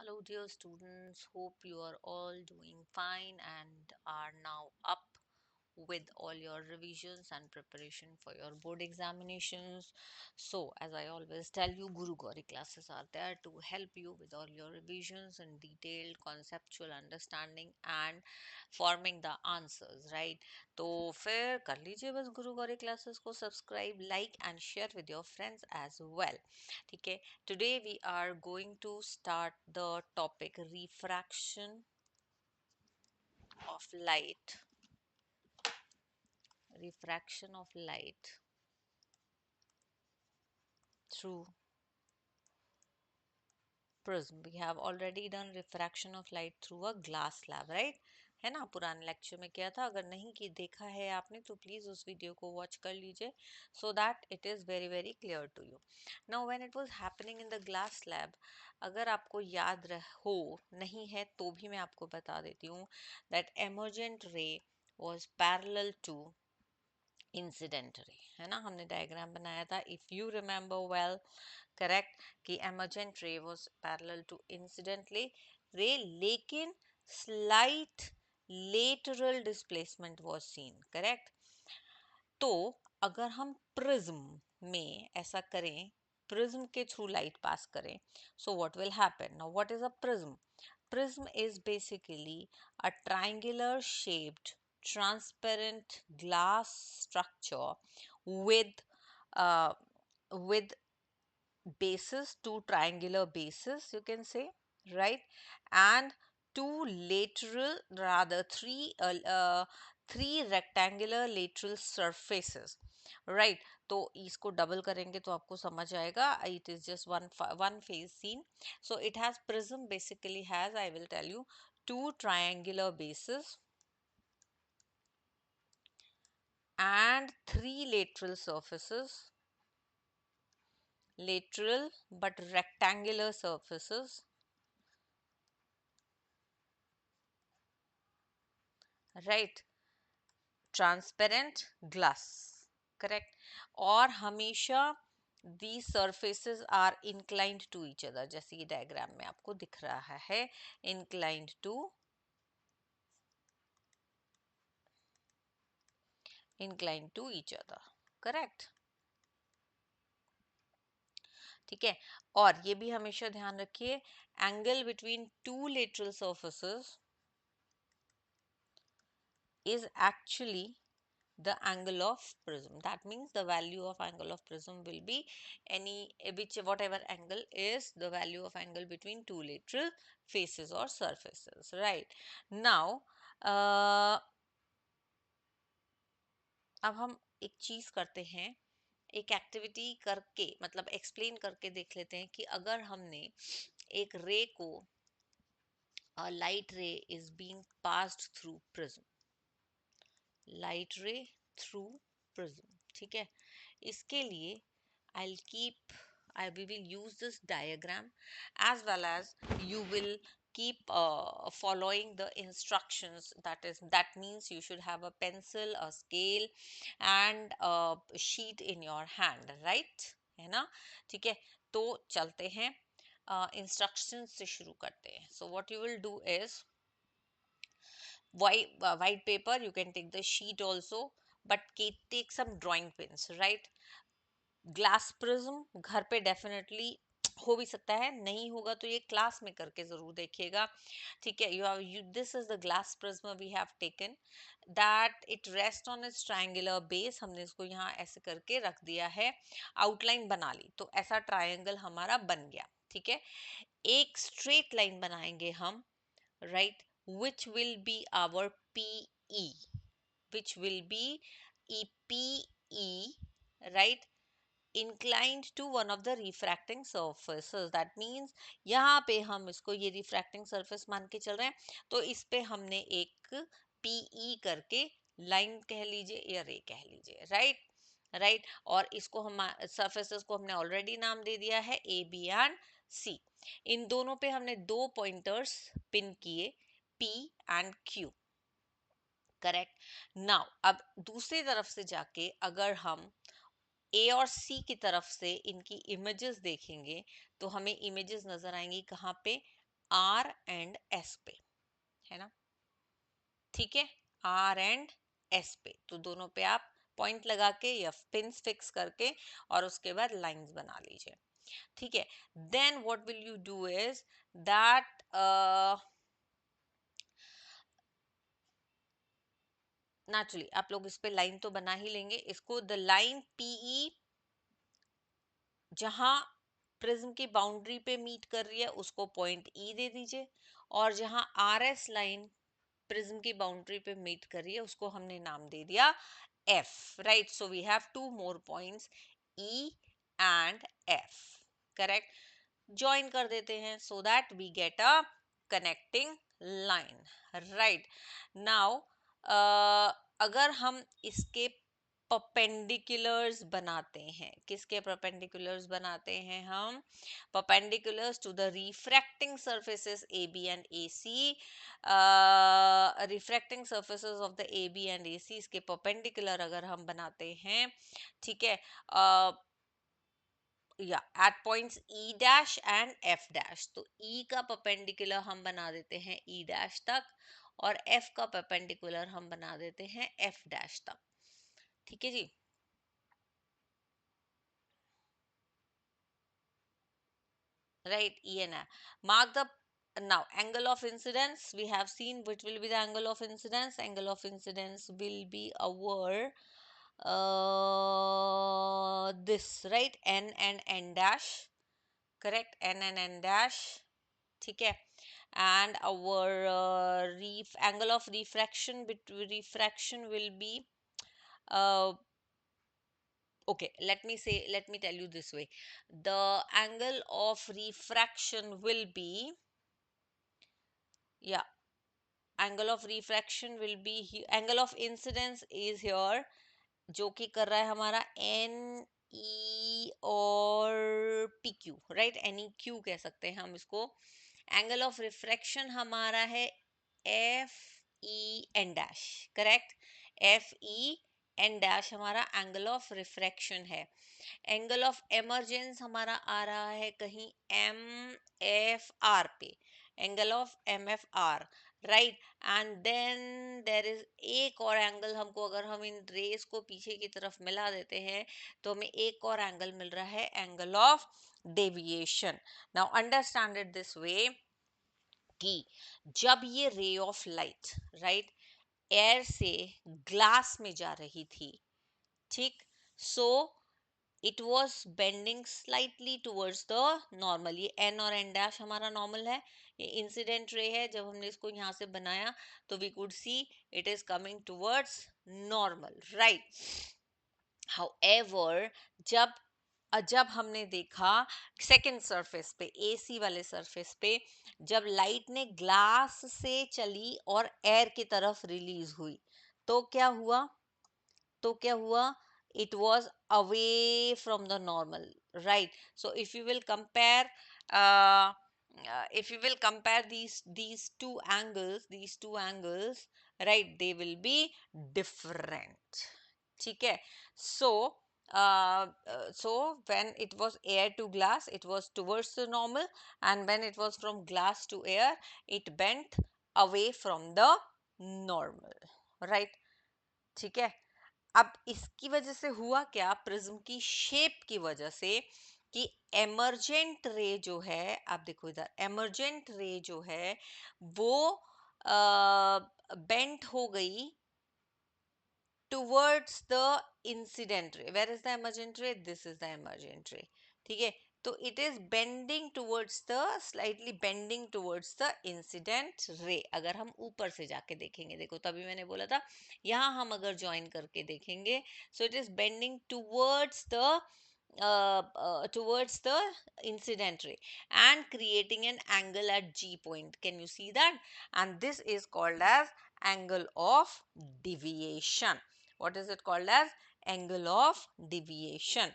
Hello, dear students. Hope you are all doing fine and are now up with all your revisions and preparation for your board examinations. So, as I always tell you, Guru Gauri classes are there to help you with all your revisions and detailed conceptual understanding and forming the answers, right? तो फिर कर लीजिए बस Guru Gauri classes को subscribe like and share with your friends as well. ठीक है. Today we are going to start the topic refraction of light. Refraction of light through prism. We have already done refraction of light through a glass slab, right? है ना, पुराने lecture में किया था. अगर नहीं कि देखा है आपने तो प्लीज उस वीडियो को वॉच कर लीजिए so that it is very very clear to you. Now when it was happening in the glass slab, अगर आपको याद हो नहीं है तो भी मैं आपको बता देती हूँ that emergent ray was parallel to incident ray. है ना, हमने डायग्राम बनाया था if you remember well. Correct कि emergent ray was parallel to incident ray लेकिन slight lateral displacement was seen. Correct. तो अगर हम प्रिज्म में ऐसा करें, प्रिज्म के थ्रू लाइट पास करें, so what will happen. Now what is a prism? Prism is basically a triangular shaped transparent glass structure with uh, with bases, two triangular bases you can say, right? And two lateral, rather three rectangular lateral surfaces, right? तो इसको double करेंगे तो आपको समझ आएगा. It is just one phase scene. So it has prism basically has, I will tell you, two triangular bases and three lateral surfaces, lateral but rectangular surfaces, right? Transparent glass. Correct. और हमेशा these surfaces are inclined to each other, जैसे ये diagram में आपको दिख रहा है, inclined to each other. Correct. ठीक है. और ये भी हमेशा ध्यान रखिए, angle between two lateral surfaces is actually the angle of prism. That means the value of angle of prism will be whatever angle is the value of angle between two lateral faces or surfaces, right? Now अब हम एक चीज करते हैं, एक activity करके मतलब explain करके देख लेते हैं कि अगर हमने एक रे को, a light ray is being passed through prism, light रे थ्रू प्रिज्म. ठीक है. इसके लिए I'll keep we will use this diagram as well as you will keep following the instructions. That means you should have a pencil, a scale and a sheet in your hand, right? है ना. ठीक है. तो चलते हैं, instructions से शुरू करते हैं. So what you will do is white paper, you can take the sheet also, but take some drawing pins, right? Glass prism घर पे डेफिनेटली हो भी सकता है, नहीं होगा तो ये क्लास में करके जरूर देखिएगा. ठीक है. This is the glass prism we have taken that it rest on its triangular base. हमने इसको यहाँ ऐसे करके रख दिया है, आउटलाइन बना ली तो ऐसा ट्रायंगल हमारा बन गया. ठीक है. एक स्ट्रेट लाइन बनाएंगे हम, right, which will be our PE, which will be EPE, right, inclined to one of the refracting surfaces. That means यहाँ पे हम इसको ये refracting surface मान के चल रहे हैं, तो इस पे हमने एक PE करके लाइन कह लीजिए या रे कह लीजिए, right? राइट. और इसको हम सरफेसेस को हमने ऑलरेडी नाम दे दिया है ए बी एंड सी. इन दोनों पे हमने दो पॉइंटर्स पिन किए, P and Q. Correct. Now अब दूसरी तरफ से जाके अगर हम ए और सी की तरफ से इनकी इमेजेस देखेंगे तो हमें इमेजेस नजर आएंगी कहाँ पे, आर एंड एस पे, है ना, ठीक है, आर एंड एस पे, तो दोनों पे आप पॉइंट लगा के या पिंस फिक्स करके और उसके बाद लाइंस बना लीजिए, ठीक है। Then what will you do is that naturally आप लोग इस पे लाइन तो बना ही लेंगे, इसको द लाइन पीई जहां प्रिज्म की बाउंड्री पे मीट कर रही है उसको पॉइंट ई दे दीजिए, और जहां आर एस लाइन प्रिज्म की बाउंड्री पे मीट कर रही है उसको हमने नाम दे दिया F, right. So we have two more points E and F, correct. Join कर देते हैं so that we get a connecting line, right. Now अगर हम इसके परपेंडिकुलर्स बनाते हैं, किसके परपेंडिकुलर्स बनाते हैं हम, perpendiculars to the refracting surfaces AB and AC, refracting surfaces of the AB and AC इसके परपेंडिकुलर अगर हम बनाते हैं, ठीक है, या at points E dash and F dash, तो ई का परपेंडिकुलर हम बना देते हैं ई डैश तक और एफ का परपेंडिकुलर हम बना देते हैं एफ डैश तक, ठीक है जी। Right, E and F. Mark the now angle of incidence. We have seen which will be the angle of incidence. Angle of incidence will be our this, right, N and N dash. Correct, N and N dash. ठीक है, and our angle of refraction between refraction will be uh, okay, let me tell you this way. The angle of refraction will be, yeah, angle of refraction will be angle of incidence is here, जो कि कर रहा है हमारा N E और P Q, right, N E Q कह सकते हैं हम इसको। एंगल ऑफ रिफ्रैक्शन हमारा है F E N dash, correct, F E N dash हमारा एंगल ऑफ रिफ्रैक्शन है। एंगल ऑफ एमरजेंस हमारा आ रहा है कहीं एम एफ आर पे, angle of M F R, right. And then there is एक और एंगल, हमको अगर हम इन रेस को पीछे की तरफ मिला देते हैं तो हमें एक और एंगल मिल रहा है, angle of deviation. Now understand it this way कि जब ये ray of light, right, air से ग्लास में जा रही थी, ठीक, so it was bending slightly towards the normal, ये एन और एन डैश हमारा नॉर्मल है, ये इंसिडेंट रे है। जब हमने इसको यहाँ से बनाया तो we could see it is coming towards normal, right. However जब जब हमने देखा सेकेंड सरफेस पे, एसी वाले सरफेस पे, जब लाइट ने ग्लास से चली और एयर की तरफ रिलीज हुई तो क्या हुआ, तो क्या हुआ, it was away from the normal, right? So uh, if you will compare these two angles, right, they will be different, ठीक है। so so when it was air to glass it was towards the normal, and when it was from glass to air it bent away from the normal, right, ठीक है। अब इसकी वजह से हुआ क्या, प्रिज्म की शेप की वजह से, कि एमर्जेंट रे जो है, आप देखो इधर एमर्जेंट रे जो है वो बेंट हो गई towards the incident ray. Where is the emergent ray? This is the emergent ray, ठीक है। तो it is bending towards the, slightly bending towards the incident ray। अगर हम ऊपर से जाके देखेंगे, देखो तभी मैंने बोला था यहाँ हम अगर ज्वाइन करके देखेंगे, so it is bending towards the incident ray and creating an angle at G point. Can you see that? And this is called as angle of deviation. What is it called as? Angle of deviation.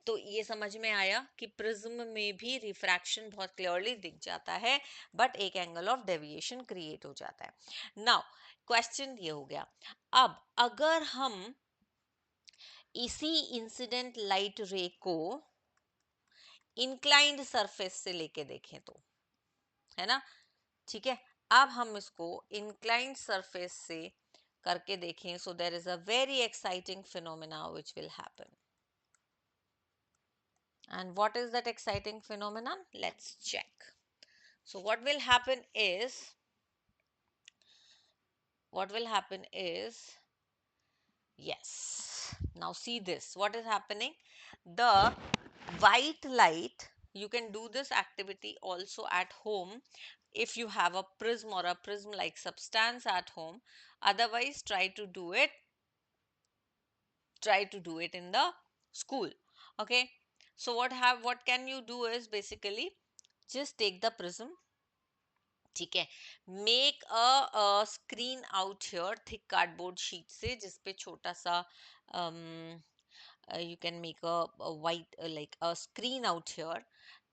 तो ये समझ में आया कि prism में भी refraction बहुत clearly दिख जाता है, बट एक एंगल ऑफ डेविएशन क्रिएट हो जाता है। नाउ क्वेश्चन ये हो गया, अब अगर हम इसी इंसिडेंट लाइट रे को इंक्लाइंड सरफेस से लेके देखें तो, है ना, ठीक है, अब हम इसको इंक्लाइंड सरफेस से करके देखें. So there is a very exciting phenomena which will happen. And what is that exciting phenomenon? Let's check. So what will happen is, yes, now see this, what is happening? The white light, you can do this activity also at home if you have a prism or a prism like substance at home. Otherwise, try to do it in the school. Okay, so what can you do is basically just take the prism. ठीक है, make a screen out here thick cardboard sheet से जिसपे छोटा सा you can make a white like a screen out here.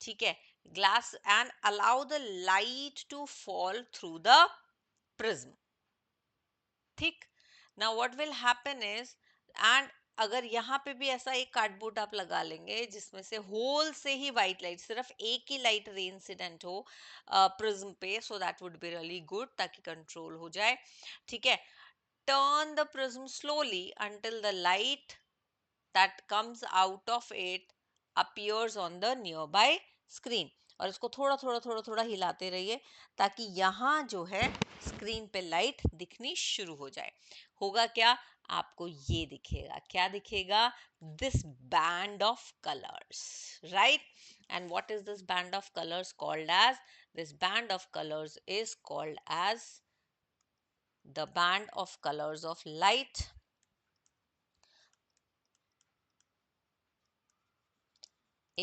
ठीक है, glass, and allow the light to fall through the prism. ठीक, now what will happen is, and अगर यहाँ पे भी ऐसा एक कार्डबोर्ड आप लगा लेंगे जिसमें से होल से ही वाइट लाइट, सिर्फ एक ही लाइट रे इंसिडेंट हो प्रिज्म पे, so that would be really good, ताकि कंट्रोल हो जाए. ठीक है, turn the prism slowly until the light that comes out of it appears on the nearby screen. और इसको थोड़ा थोड़ा थोड़ा थोड़ा हिलाते रहिए ताकि यहाँ जो है स्क्रीन पे लाइट दिखनी शुरू हो जाए. होगा क्या, आपको ये दिखेगा, क्या दिखेगा, this band of colours, right. And what is this band of colours called as? This band of colours is called as the band of colors of light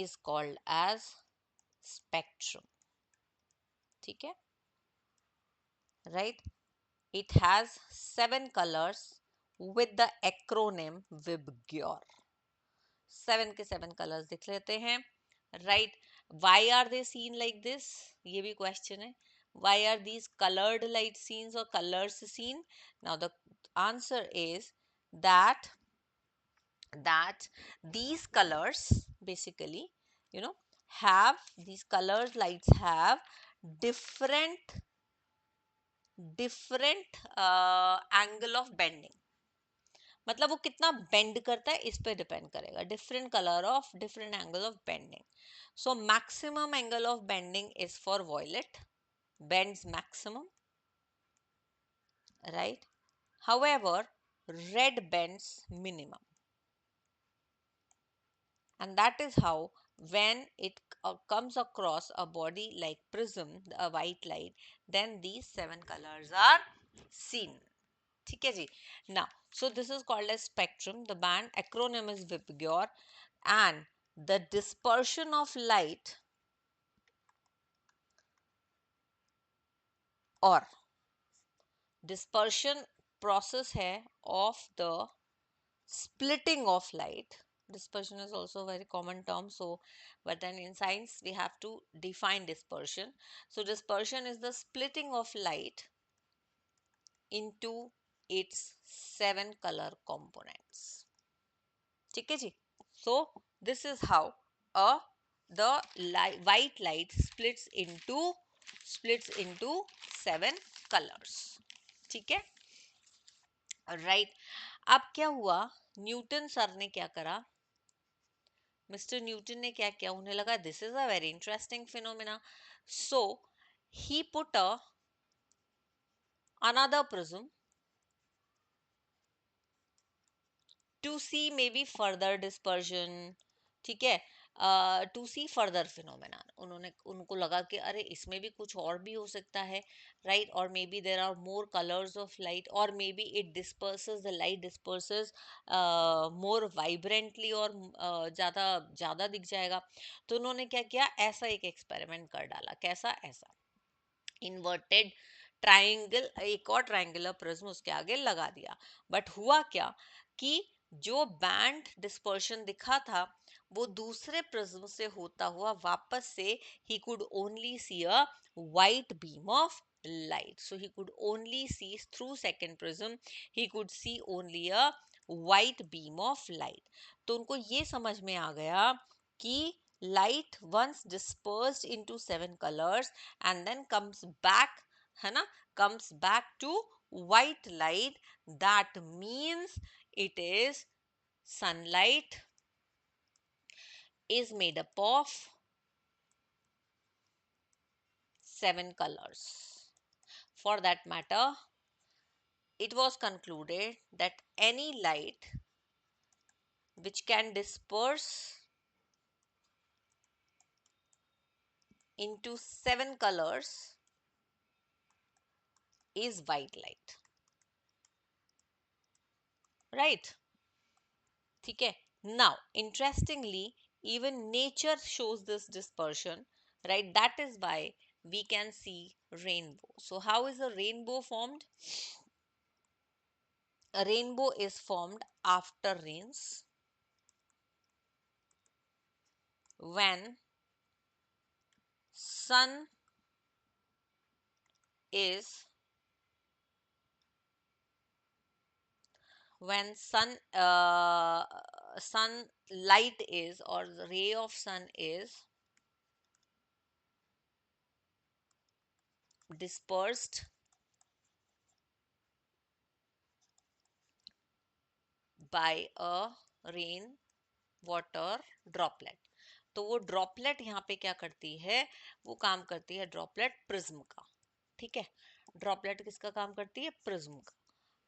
is called as spectrum. ठीक है, right. It has 7 colors with the acronym VIBGYOR. 7 के 7 colors दिख लेते हैं, right. Why are they seen like this? ये भी question है. Why are these colored light scenes or colors seen? Now the answer is that these colors basically, you know, have these colored lights have different angle of bending. मतलब वो कितना bend करता है इस पे डिपेंड करेगा. Different colour of different angle of bending. So maximum angle of bending is for violet, bends maximum, right. However, red bends minimum. And that is how when it comes across a body like prism, a white light, then these 7 colors are seen. ठीक है जी. Now, so this is called as spectrum. The band acronym is VIBGYOR, and the dispersion of light or dispersion process है of the splitting of light. Dispersion is also a very common term, so but then in science we have to define dispersion. So dispersion is the splitting of light into its 7 color components. ठीक है जी. So this is how the white light splits into 7 colors. ठीक है, right. अब क्या हुआ, Newton sir ने क्या करा, मिस्टर न्यूटन ने क्या किया, उन्हें लगा this is a very interesting phenomena. So he put another prism to see maybe further dispersion. ठीक है, टू सी फर्दर फिनोमेना. उनको लगा कि अरे इसमें भी कुछ और भी हो सकता है, राइट. और may be there are more colours of light, और may be it disperses, the light disperses more vibrantly, और ज़्यादा ज़्यादा दिख जाएगा. तो उन्होंने क्या किया, ऐसा एक एक्सपेरिमेंट कर डाला. कैसा, ऐसा इन्वर्टेड ट्राइंगल, एक और ट्राइंगुलर प्रिज्म उसके आगे लगा दिया. बट हुआ क्या कि जो बैंड डिस्पर्शन दिखा था वो दूसरे प्रिज्म से होता हुआ वापस से ही could only see a white beam of light. So he could only see through second prism, he could see only a white beam of light. तो उनको ये समझ में आ गया कि light once dispersed into 7 colors and then comes back, है ना, comes back to white light, that means it is sunlight is made up of 7 colors. For that matter, it was concluded that any light which can disperse into 7 colors is white light, right? ठीक है. Now interestingly, even nature shows this dispersion, right? That is why we can see rainbow. So how is a rainbow formed? A rainbow is formed after rains, when sun is when sun light is, or the ray of sun is dispersed by a rain water droplet. तो वो droplet यहाँ पे क्या करती है, वो काम करती है ड्रॉपलेट प्रिज्म का. ठीक है, ड्रॉपलेट किसका काम करती है, प्रिज्म का.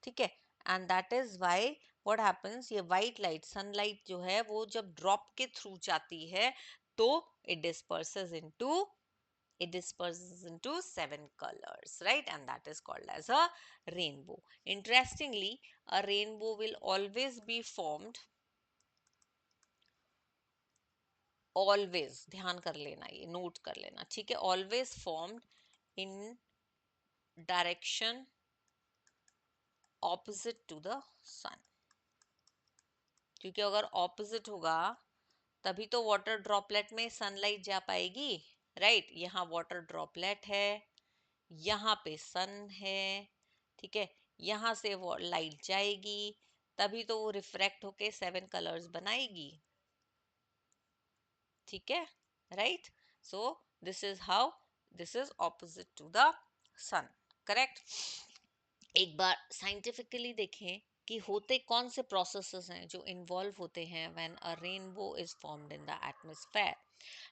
ठीक है, and that is why what happens, ये वाइट लाइट सनलाइट जो है वो जब ड्रॉप के थ्रू जाती है तो it डिस्पर्सेस into, it disperses into 7 colors, right? And that is called as a rainbow. Interestingly, a rainbow will always be formed, always ध्यान कर लेना, ये नोट कर लेना, ठीक है, always formed in direction opposite to the sun. क्योंकि अगर opposite होगा तभी तो वाटर ड्रॉपलेट में सनलाइट जा पाएगी, राइट? यहाँ वाटर ड्रॉपलेट है, यहाँ पे सन है, ठीक है, यहाँ से वो लाइट जाएगी, तभी तो वो रिफ्रैक्ट होके 7 कलर्स बनाएगी. ठीक है, right? So this is how, this is opposite to the sun, correct? एक बार साइंटिफिकली देखें कि होते कौन से प्रोसेसेस हैं जो इन्वॉल्व होते हैं when a rainbow is formed in the atmosphere.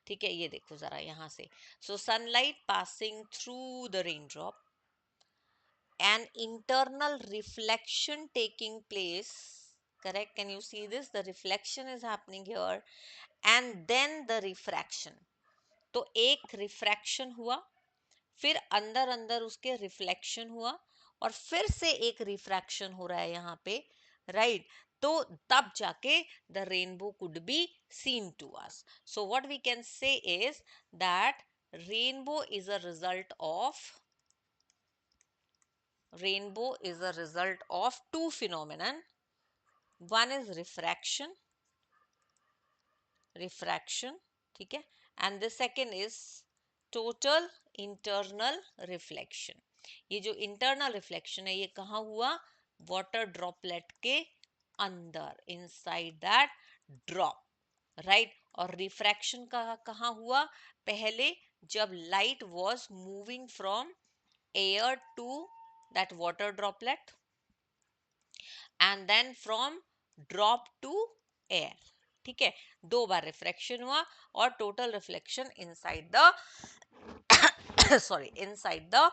ठीक है, ये देखो जरा यहाँ से. So sunlight passing through the rain drop, an internal reflection taking place, correct? Can you see this? The reflection is happening here, and then the refraction. तो एक refraction हुआ, फिर अंदर अंदर उसके रिफ्लेक्शन हुआ, और फिर से एक रिफ्रैक्शन हो रहा है यहाँ पे, राइट? तो तब जाके the rainbow could be seen to us. So what we can say is that rainbow is a result of, rainbow is a result of two phenomenon. One is refraction, ठीक है, and the second is total internal reflection. ये जो internal reflection है ये कहाँ हुआ, water droplet के अंदर, inside that drop, right? और refraction कहाँ हुआ, पहले जब light was moving from air to that water droplet, and then from drop to air. ठीक है, 2 बार रिफ्रैक्शन हुआ और total reflection inside the sorry inside the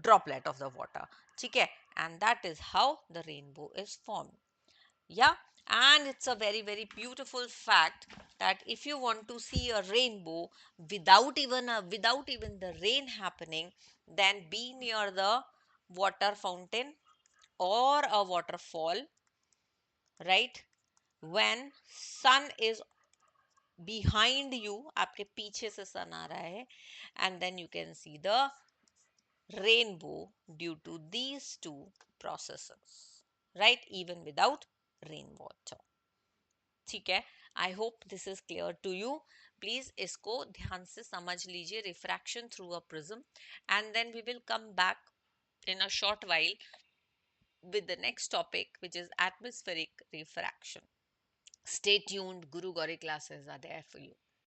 droplet of the water. ठीक है, and that is how the rainbow is formed. Yeah, and it's a very very beautiful fact that if you want to see a rainbow without even the rain happening, then be near the water fountain or a waterfall, right? When sun is behind you, आपके पीछे से sun आ रहा है, and then you can see the rainbow due to these two processes, right? Even without rainwater. ठीक है, I hope this is clear to you. Please इसको ध्यान से समझ लीजिए, refraction through a prism, and then we will come back in a short while with the next topic, which is atmospheric refraction. Stay tuned. Guru Gauri classes are there for you.